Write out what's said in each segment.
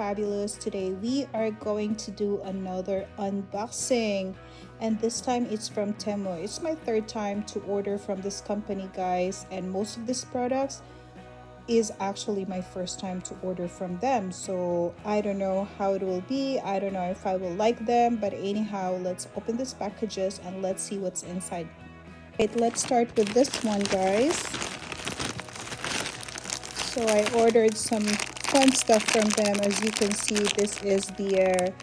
fabulous. Today we are going to do another unboxing, and this time it's from Temu. It's my third time to order from this company, guys, and most of these products is actually my first time to order from them, so I don't know how it will be. I don't know if I will like them, but anyhow, let's open these packages and let's see what's inside. Right, let's start with this one, guys. So I ordered some fun stuff from them. As you can see, this is the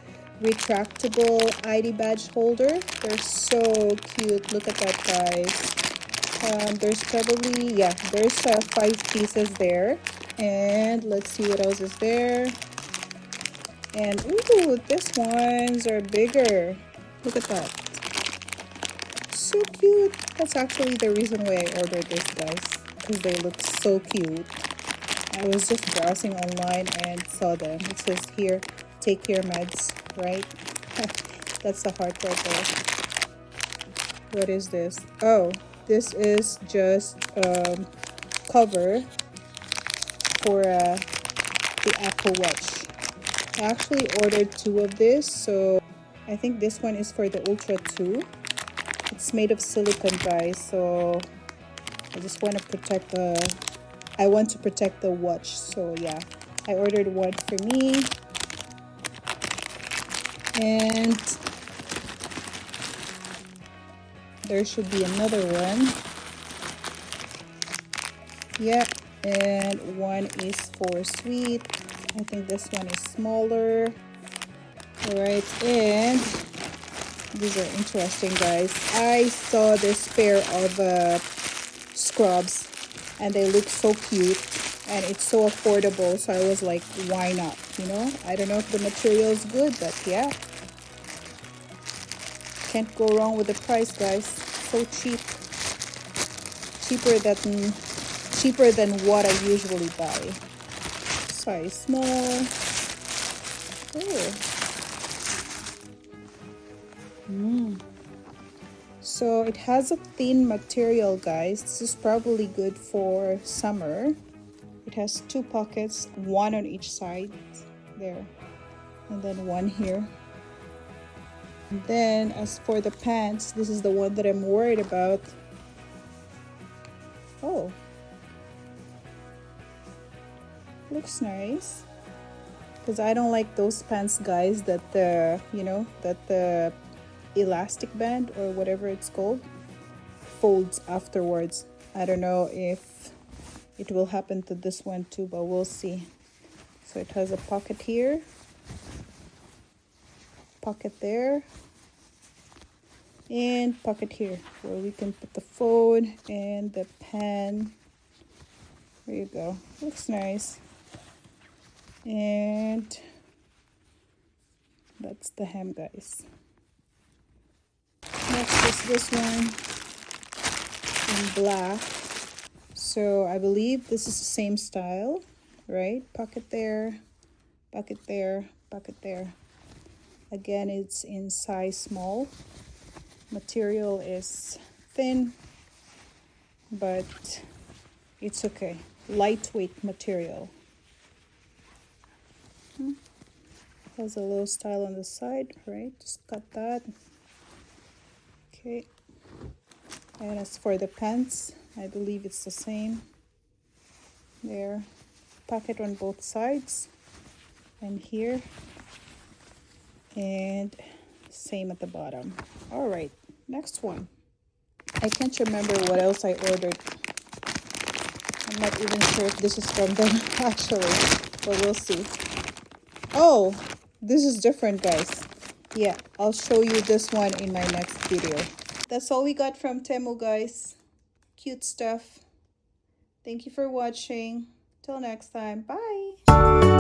retractable ID badge holder. They're so cute. Look at that, guys. There's probably, yeah, there's 5 pieces there. And let's see what else is there. And ooh, these ones are bigger. Look at that. So cute. That's actually the reason why I ordered this, guys, because they look so cute. I was just browsing online and saw them. It says here, take care meds, right? That's the hard part there. What is this? Oh, this is just cover for the Apple Watch. I actually ordered 2 of this, so I think this one is for the Ultra 2. It's made of silicone, guys, so I just want to protect the watch. So yeah, I ordered one for me, and there should be another one. Yeah, and one is for Sweet. I think this one is smaller. All right, and these are interesting, guys. I saw this pair of scrubs and they look so cute and it's so affordable, so I was like, why not, you know? I don't know if the material is good, but yeah, can't go wrong with the price, guys. So cheap, cheaper than what I usually buy. Size small. So it has a thin material, guys. This is probably good for summer. It has 2 pockets, one on each side there, and then one here. And then as for the pants, this is the one that I'm worried about. Oh, looks nice, because I don't like those pants, guys, that the elastic band or whatever it's called folds afterwards. I don't know if it will happen to this one too, but we'll see. So it has a pocket here, pocket there, and pocket here where we can put the phone and the pen. There you go. Looks nice. And that's the hem, guys. Next is this one in black. So I believe this is the same style, right? Pocket there, pocket there, pocket there. Again, it's in size small. Material is thin, but it's okay. Lightweight material. Has a little style on the side, right? Just cut that. Okay. And as for the pants, I believe it's the same. There, pocket on both sides, and here, and same at the bottom. All right, next one. I can't remember what else I ordered. I'm not even sure if this is from them actually, but we'll see. Oh, this is different, guys. Yeah, I'll show you this one in my next video. That's all we got from Temu, guys. Cute stuff. Thank you for watching. Till next time. Bye.